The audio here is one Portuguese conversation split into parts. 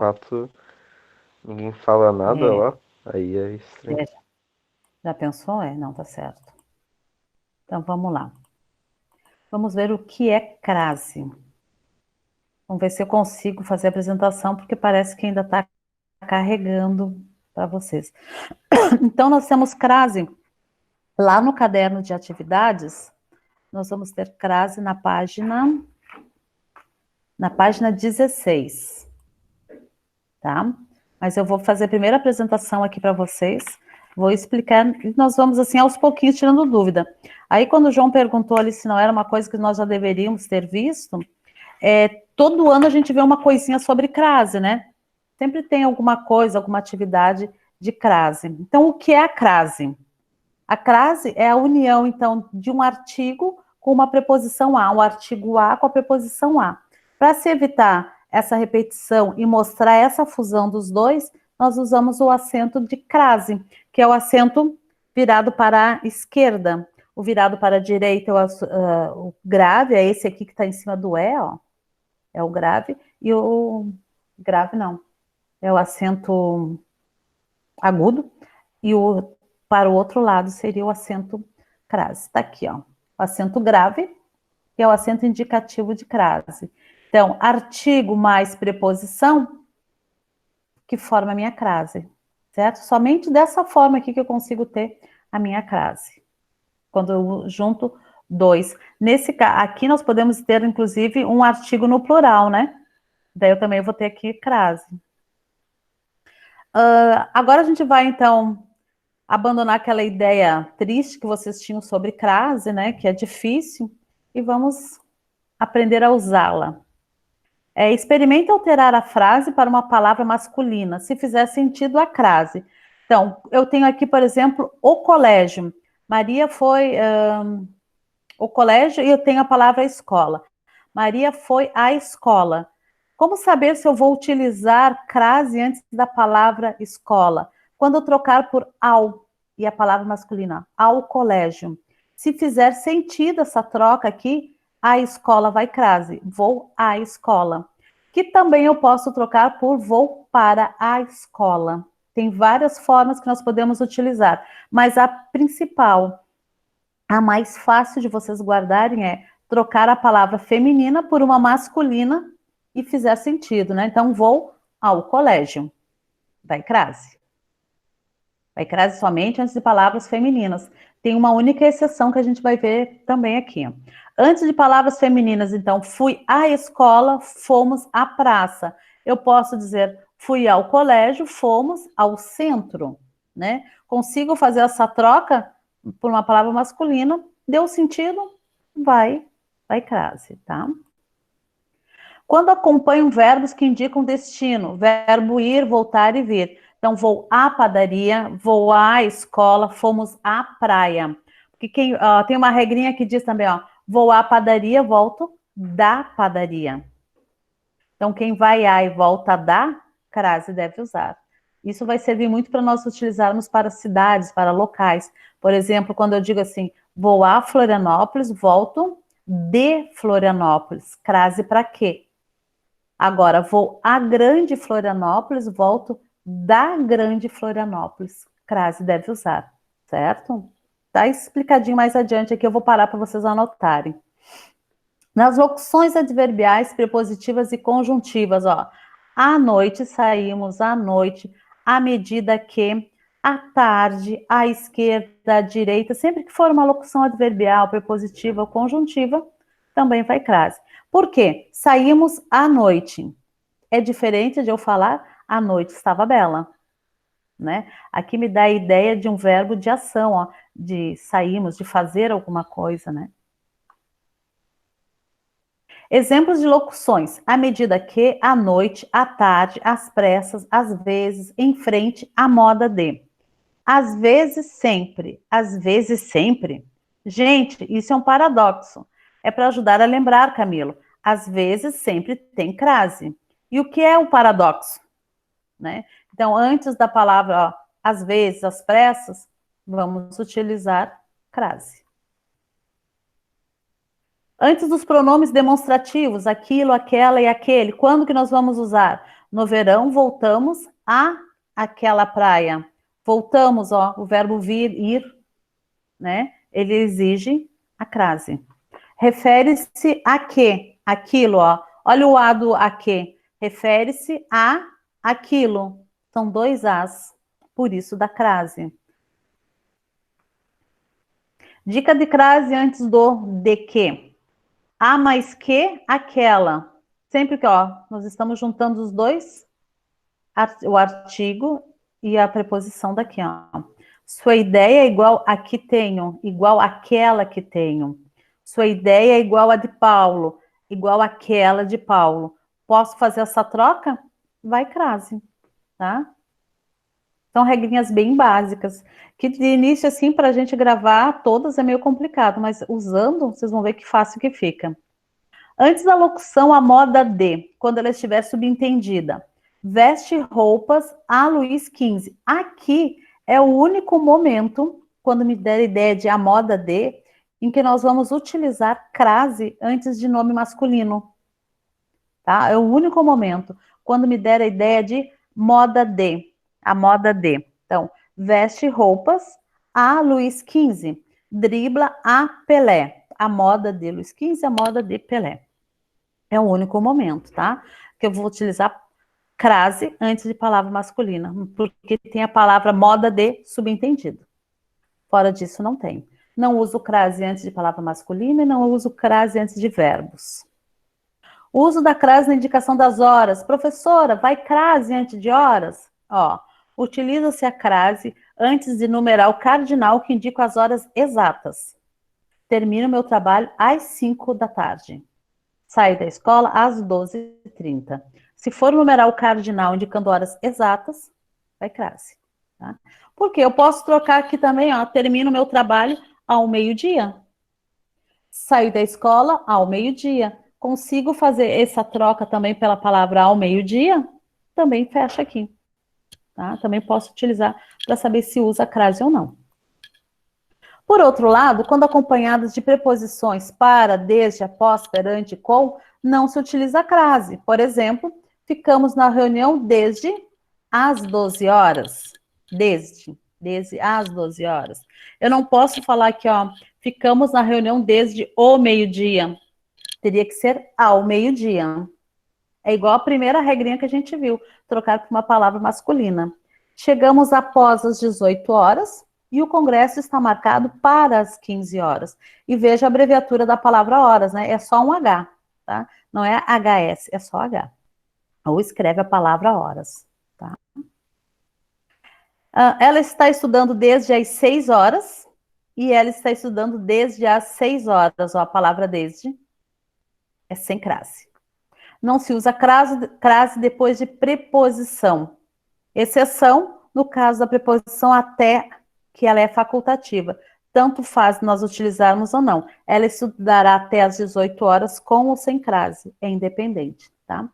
fato, ninguém fala nada É, lá, aí é estranho. já pensou? Não, tá certo. Então, vamos lá. Vamos ver o que é crase. Vamos ver se eu consigo fazer a apresentação, porque parece que ainda está carregando para vocês. Então, nós temos crase lá no caderno de atividades. Nós vamos ter crase na página 16, tá? Mas eu vou fazer a primeira apresentação aqui para vocês, vou explicar, e nós vamos assim aos pouquinhos tirando dúvida. Aí quando o João perguntou ali se não era uma coisa que nós já deveríamos ter visto, todo ano a gente vê uma coisinha sobre crase, né? Sempre tem alguma coisa, alguma atividade de crase. Então, o que é a crase? A crase é a união, então, de um artigo com uma preposição a, um artigo a com a preposição a. Para se evitar essa repetição e mostrar essa fusão dos dois, nós usamos o acento de crase, que é o acento virado para a esquerda. O virado para a direita é o grave, é esse aqui que está em cima do E, ó. É o grave, e o grave não, é o acento agudo, e o para o outro lado seria o acento crase. Está aqui, ó. O acento grave, que é o acento indicativo de crase. Então, artigo mais preposição, que forma a minha crase, certo? Somente dessa forma aqui que eu consigo ter a minha crase. Quando eu junto dois. Aqui nós podemos ter, inclusive, um artigo no plural, né? Daí eu também vou ter aqui crase. Agora a gente vai, então, abandonar aquela ideia triste que vocês tinham sobre crase, né? Que é difícil, e vamos aprender a usá-la. Experimente alterar a frase para uma palavra masculina, se fizer sentido a crase. Então, eu tenho aqui, por exemplo, o colégio. Maria foi o colégio, e eu tenho a palavra escola. Maria foi à escola. Como saber se eu vou utilizar crase antes da palavra escola? Quando eu trocar por ao e a palavra masculina, ao colégio. Se fizer sentido essa troca aqui, a escola vai crase. Vou à escola. Que também eu posso trocar por vou para a escola. Tem várias formas que nós podemos utilizar, mas a principal, a mais fácil de vocês guardarem é trocar a palavra feminina por uma masculina e fizer sentido, né? Então, vou ao colégio. Vai crase. Vai crase somente antes de palavras femininas. Tem uma única exceção que a gente vai ver também aqui. Antes de palavras femininas, então, fui à escola, fomos à praça. Eu posso dizer, fui ao colégio, fomos ao centro, né? Consigo fazer essa troca por uma palavra masculina, deu sentido, vai crase, tá? Quando acompanham verbos que indicam destino, verbo ir, voltar e vir. Então, vou à padaria, vou à escola, fomos à praia. Porque tem uma regrinha que diz também, ó, vou à padaria, volto da padaria. Então, quem vai à e volta da, crase deve usar. Isso vai servir muito para nós utilizarmos para cidades, para locais. Por exemplo, quando eu digo assim, vou a Florianópolis, volto de Florianópolis. Crase para quê? Agora, vou à Grande Florianópolis, volto da Grande Florianópolis. Crase deve usar, certo? Tá explicadinho mais adiante aqui, eu vou parar para vocês anotarem. Nas locuções adverbiais, prepositivas e conjuntivas, ó. À noite, saímos, à noite, à medida que, à tarde, à esquerda, à direita, sempre que for uma locução adverbial, prepositiva ou conjuntiva, também vai crase. Por quê? Saímos à noite. É diferente de eu falar, a noite estava bela, né? Aqui me dá a ideia de um verbo de ação, ó, de sairmos, de fazer alguma coisa, né? Exemplos de locuções: à medida que, à noite, à tarde, às pressas, às vezes, em frente, à moda de. Às vezes, sempre. Às vezes, sempre. Gente, isso é um paradoxo. É para ajudar a lembrar, Camilo. Às vezes, sempre tem crase. E o que é o paradoxo? Né? Então, antes da palavra, ó, às vezes, às pressas, vamos utilizar crase. Antes dos pronomes demonstrativos, aquilo, aquela e aquele, quando que nós vamos usar? No verão, voltamos a aquela praia. Voltamos, ó, o verbo vir, ir, né? Ele exige a crase. Refere-se a quê? Aquilo, ó. Olha o a do a quê. Refere-se a aquilo. São dois as, por isso da crase. Dica de crase antes do de que. A mais que aquela. Sempre que, ó, nós estamos juntando os dois, o artigo e a preposição daqui, ó. Sua ideia é igual a que tenho, igual àquela que tenho. Sua ideia é igual a de Paulo, igual àquela de Paulo. Posso fazer essa troca? Vai crase, tá? São regrinhas bem básicas, que de início, assim, para a gente gravar todas é meio complicado, mas usando, vocês vão ver que fácil que fica. Antes da locução, a moda de, quando ela estiver subentendida. Veste roupas a Luís XV. Aqui é o único momento, quando me der a ideia de a moda de, em que nós vamos utilizar crase antes de nome masculino. Tá? É o único momento, quando me der a ideia de moda de, a moda de. Então, veste roupas a Luís XV. Dribla a Pelé. A moda de Luís XV, a moda de Pelé. É o único momento, tá? Que eu vou utilizar crase antes de palavra masculina, porque tem a palavra moda de subentendido. Fora disso, não tem. Não uso crase antes de palavra masculina e não uso crase antes de verbos. O uso da crase na indicação das horas. Professora, vai crase antes de horas? Ó, utiliza-se a crase antes de numerar o cardinal que indica as horas exatas. Termino meu trabalho às 5 da tarde. Saio da escola às 12h30. Se for numerar o cardinal indicando horas exatas, vai crase. Tá? Porque eu posso trocar aqui também, ó, termino meu trabalho ao meio-dia. Saio da escola ao meio-dia. Consigo fazer essa troca também pela palavra ao meio-dia? Também fecha aqui. Tá? Também posso utilizar para saber se usa crase ou não. Por outro lado, quando acompanhadas de preposições para, desde, após, perante, com, não se utiliza a crase. Por exemplo, ficamos na reunião desde às 12 horas. Desde às 12 horas. Eu não posso falar aqui, ó, ficamos na reunião desde o meio-dia. Teria que ser ao meio-dia. É igual a primeira regrinha que a gente viu, trocar por uma palavra masculina. Chegamos após as 18 horas e o congresso está marcado para as 15 horas. E veja a abreviatura da palavra horas, né? É só um H, tá? Não é HS, é só H. Ou escreve a palavra horas, tá? Ela está estudando desde as 6 horas e ela está estudando desde as 6 horas. Ó, a palavra desde é sem crase. Não se usa crase depois de preposição. Exceção no caso da preposição até, que ela é facultativa. Tanto faz nós utilizarmos ou não. Ela estudará até às 18 horas com ou sem crase. É independente, tá?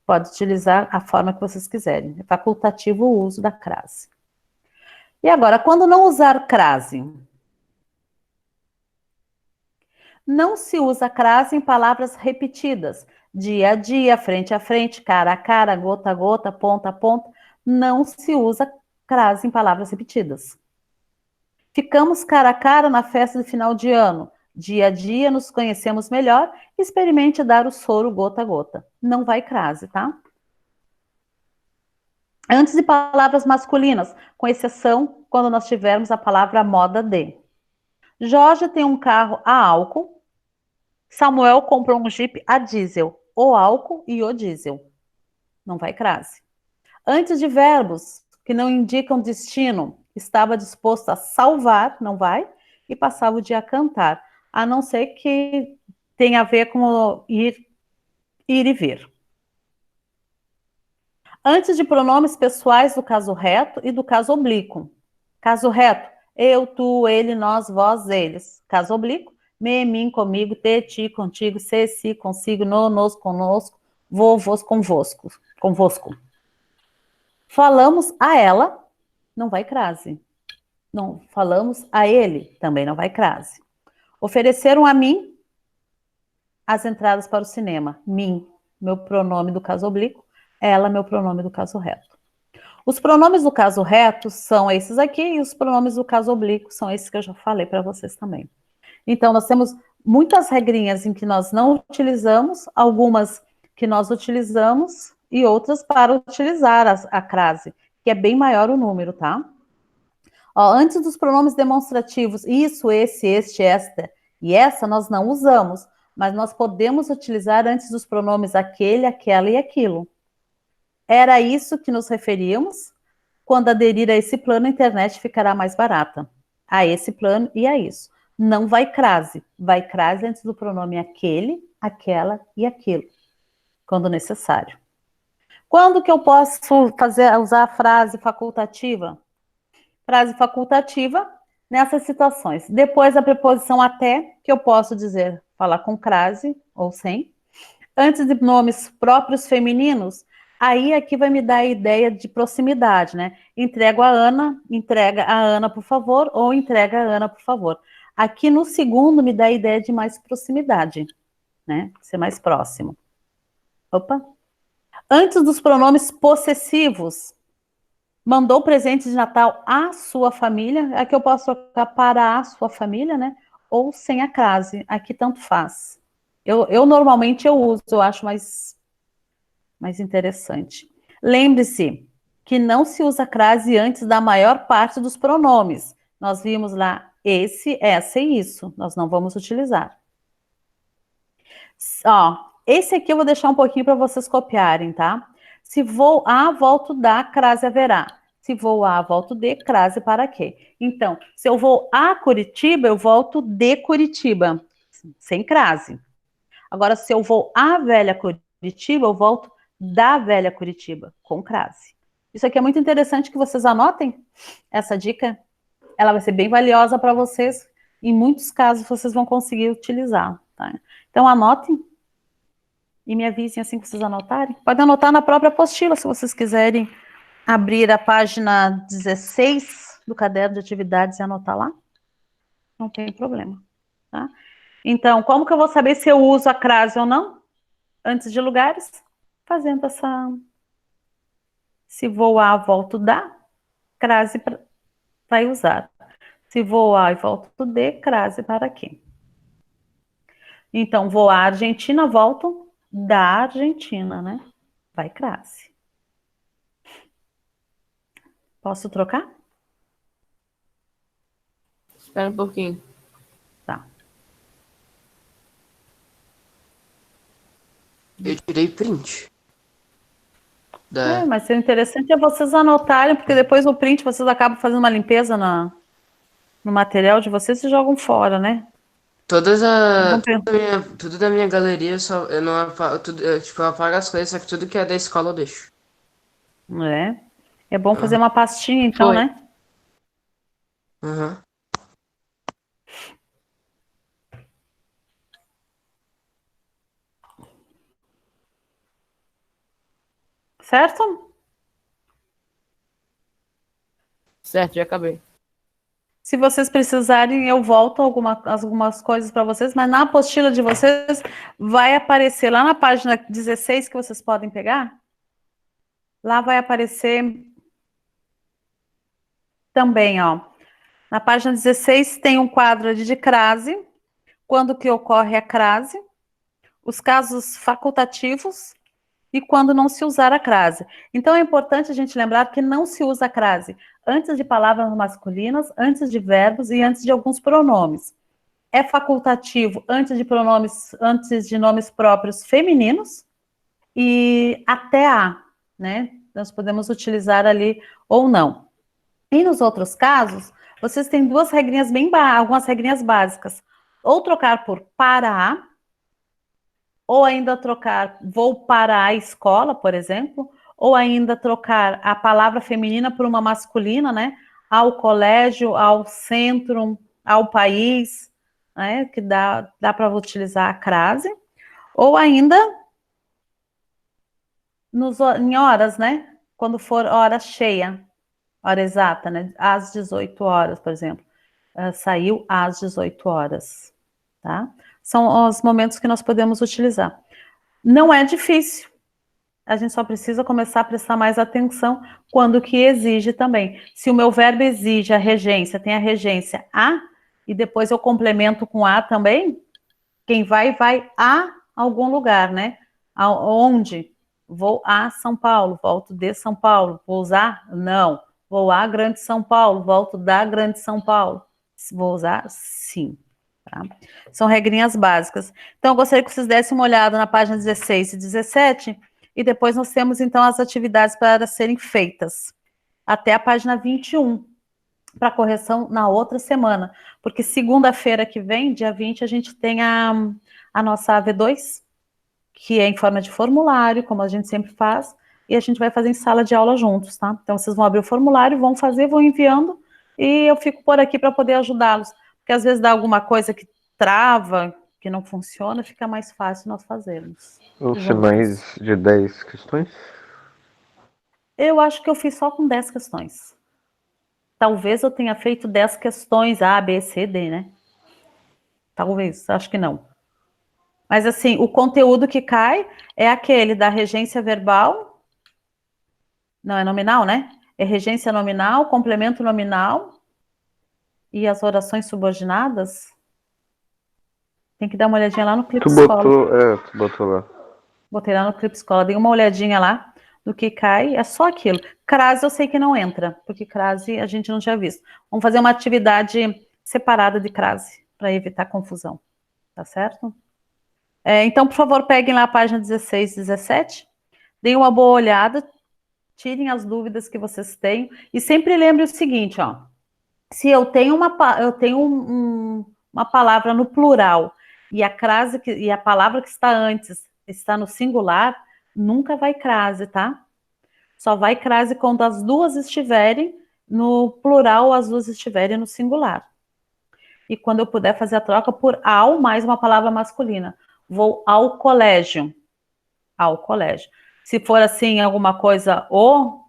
Pode utilizar a forma que vocês quiserem. É facultativo o uso da crase. E agora, quando não usar crase? Não se usa crase em palavras repetidas. Dia a dia, frente a frente, cara a cara, gota a gota, ponta a ponta. Não se usa crase em palavras repetidas. Ficamos cara a cara na festa de final de ano. Dia a dia, nos conhecemos melhor. Experimente dar o soro gota a gota. Não vai crase, tá? Antes de palavras masculinas, com exceção quando nós tivermos a palavra moda de. Jorge tem um carro a álcool. Samuel comprou um Jeep a diesel. O álcool e o diesel. Não vai crase. Antes de verbos que não indicam destino, estava disposto a salvar, não vai, e passava o dia a cantar. A não ser que tenha a ver com ir e vir. Antes de pronomes pessoais do caso reto e do caso oblíquo. Caso reto, eu, tu, ele, nós, vós, eles. Caso oblíquo, me, mim, comigo, te, ti, contigo, se, si, consigo, no, nos, conosco, vou, vos, convosco. Falamos a ela, não vai crase. Não, falamos a ele, também não vai crase. Ofereceram a mim as entradas para o cinema. Mim, meu pronome do caso oblíquo, ela é meu pronome do caso reto. Os pronomes do caso reto são esses aqui, e os pronomes do caso oblíquo são esses que eu já falei para vocês também. Então, nós temos muitas regrinhas em que nós não utilizamos, algumas que nós utilizamos, e outras para utilizar a crase, que é bem maior o número, tá? Ó, antes dos pronomes demonstrativos, isso, esse, este, esta e essa, nós não usamos, mas nós podemos utilizar antes dos pronomes aquele, aquela e aquilo. Era isso que nos referíamos. Quando aderir a esse plano, a internet ficará mais barata. A esse plano e a isso. Não vai crase. Vai crase antes do pronome aquele, aquela e aquilo, quando necessário. Quando que eu posso usar a frase facultativa? Frase facultativa nessas situações. Depois da preposição até, que eu posso dizer, falar com crase ou sem. Antes de nomes próprios femininos, aí aqui vai me dar a ideia de proximidade, né? Entrega a Ana, por favor, ou entrega a Ana, por favor. Aqui no segundo me dá a ideia de mais proximidade, né? Ser mais próximo. Opa. Antes dos pronomes possessivos, mandou presente de Natal à sua família, aqui eu posso trocar para a sua família, né? Ou sem a crase, aqui tanto faz. Eu normalmente eu uso, eu acho mais interessante. Lembre-se que não se usa crase antes da maior parte dos pronomes. Nós vimos lá esse, essa e isso. Nós não vamos utilizar. Ó, esse aqui eu vou deixar um pouquinho para vocês copiarem, tá? Se vou a, volto da, crase haverá. Se vou a, volto de, crase para quê? Então, se eu vou a Curitiba, eu volto de Curitiba, sem crase. Agora, se eu vou a velha Curitiba, eu volto da velha Curitiba, com crase. Isso aqui é muito interessante que vocês anotem essa dica. Ela vai ser bem valiosa para vocês. Em muitos casos, vocês vão conseguir utilizar. Tá? Então, anotem e me avisem assim que vocês anotarem. Podem anotar na própria apostila, se vocês quiserem abrir a página 16 do caderno de atividades e anotar lá. Não tem problema. Tá? Então, como que eu vou saber se eu uso a crase ou não? Antes de lugares, fazendo essa... Se vou a, volto da, crase vai usar. Se vou a e volto de, crase para quê? Então, vou à Argentina, volto da Argentina, né? Vai crase. Posso trocar? Espera um pouquinho. Tá. Eu tirei print. Mas o interessante é vocês anotarem, porque depois no print vocês acabam fazendo uma limpeza no material de vocês e jogam fora, né? Tudo da minha galeria, eu não apago, eu apago as coisas, só que tudo que é da escola eu deixo. É bom fazer uma pastinha, então, Foi. né? Uhum. Certo? Certo, já acabei. Se vocês precisarem, eu volto algumas coisas para vocês, mas na apostila de vocês vai aparecer lá na página 16 que vocês podem pegar. Lá vai aparecer também, ó. Na página 16 tem um quadro de crase, quando que ocorre a crase, os casos facultativos e quando não se usar a crase. Então é importante a gente lembrar que não se usa a crase antes de palavras masculinas, antes de verbos e antes de alguns pronomes. É facultativo antes de nomes próprios femininos e até a, né? Nós podemos utilizar ali ou não. E nos outros casos, vocês têm algumas regrinhas básicas. Ou trocar por para, ou ainda trocar vou para a escola, por exemplo, ou ainda trocar a palavra feminina por uma masculina, né? Ao colégio, ao centro, ao país, né? Que dá para utilizar a crase. Ou ainda em horas, né? Quando for hora cheia, hora exata, né? Às 18 horas, por exemplo. Saiu às 18 horas, tá? São os momentos que nós podemos utilizar. Não é difícil. a gente só precisa começar a prestar mais atenção quando que exige também. Se o meu verbo exige a regência, tem a regência a, e depois eu complemento com a também, quem vai a algum lugar, né? Aonde? Vou a São Paulo, volto de São Paulo. Vou usar? Não. Vou a Grande São Paulo, volto da Grande São Paulo. Vou usar? Sim. Tá? São regrinhas básicas. Então, eu gostaria que vocês dessem uma olhada na página 16 e 17, e depois nós temos, então, as atividades para serem feitas. Até a página 21, para correção na outra semana. Porque segunda-feira que vem, dia 20, a gente tem a nossa AV2, que é em forma de formulário, como a gente sempre faz, e a gente vai fazer em sala de aula juntos, tá? Então, vocês vão abrir o formulário, vão fazer, vão enviando, e eu fico por aqui para poder ajudá-los. Porque às vezes dá alguma coisa que trava, que não funciona, fica mais fácil nós fazermos. Vão ser juntos. mais de 10 questões? Eu acho que eu fiz só com 10 questões. Talvez eu tenha feito 10 questões A, B, C, D, né? Talvez, acho que não. Mas assim, o conteúdo que cai é aquele da regência verbal. Não, é nominal, né? É regência nominal, complemento nominal e as orações subordinadas. Tem que dar uma olhadinha lá no Clipe Escola. Tu botou lá. Botei lá no Clipe Escola, dei uma olhadinha lá do que cai, é só aquilo. Crase eu sei que não entra, porque crase a gente não tinha visto. Vamos fazer uma atividade separada de crase, para evitar confusão. Tá certo? Então, por favor, peguem lá a página 16 e 17, deem uma boa olhada, tirem as dúvidas que vocês têm, e sempre lembre o seguinte, ó, se eu tenho uma palavra no plural, e a crase e a palavra que está antes está no singular, nunca vai crase, tá? Só vai crase quando as duas estiverem no plural ou as duas estiverem no singular. E quando eu puder fazer a troca por ao mais uma palavra masculina. Vou ao colégio. Ao colégio. Se for assim, alguma coisa o,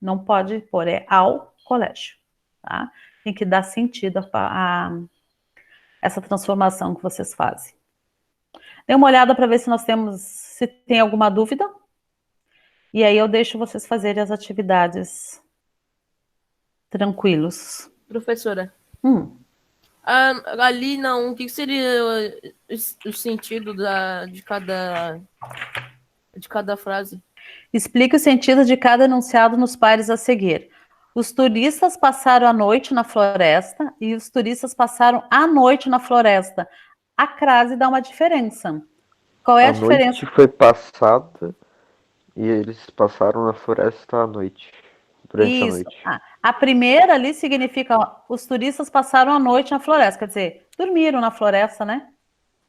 não pode pôr, é ao colégio. Tá? Tem que dar sentido a essa transformação que vocês fazem. Dê uma olhada para ver se tem alguma dúvida. E aí eu deixo vocês fazerem as atividades tranquilos. Professora, ali não, o que seria o sentido de cada frase? Explique o sentido de cada enunciado nos pares a seguir. Os turistas passaram a noite na floresta e os turistas passaram a noite na floresta. A crase dá uma diferença. Qual é a diferença? A noite foi passada e eles passaram na floresta à noite. Durante a Isso. noite. A primeira ali significa os turistas passaram a noite na floresta, quer dizer, dormiram na floresta, né?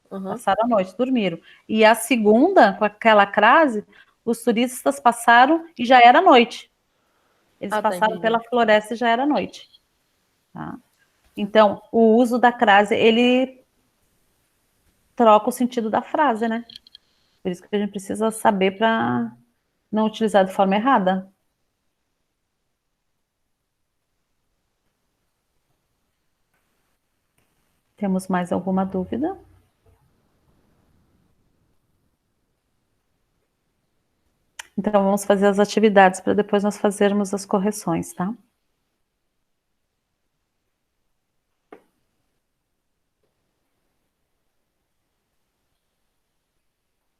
Passaram a noite, dormiram. E a segunda, com aquela crase, os turistas passaram e já era noite. Eles passaram pela floresta e já era noite. Tá? Então, o uso da crase, ele troca o sentido da frase, né? Por isso que a gente precisa saber para não utilizar de forma errada. Temos mais alguma dúvida? Então, vamos fazer as atividades para depois nós fazermos as correções, tá?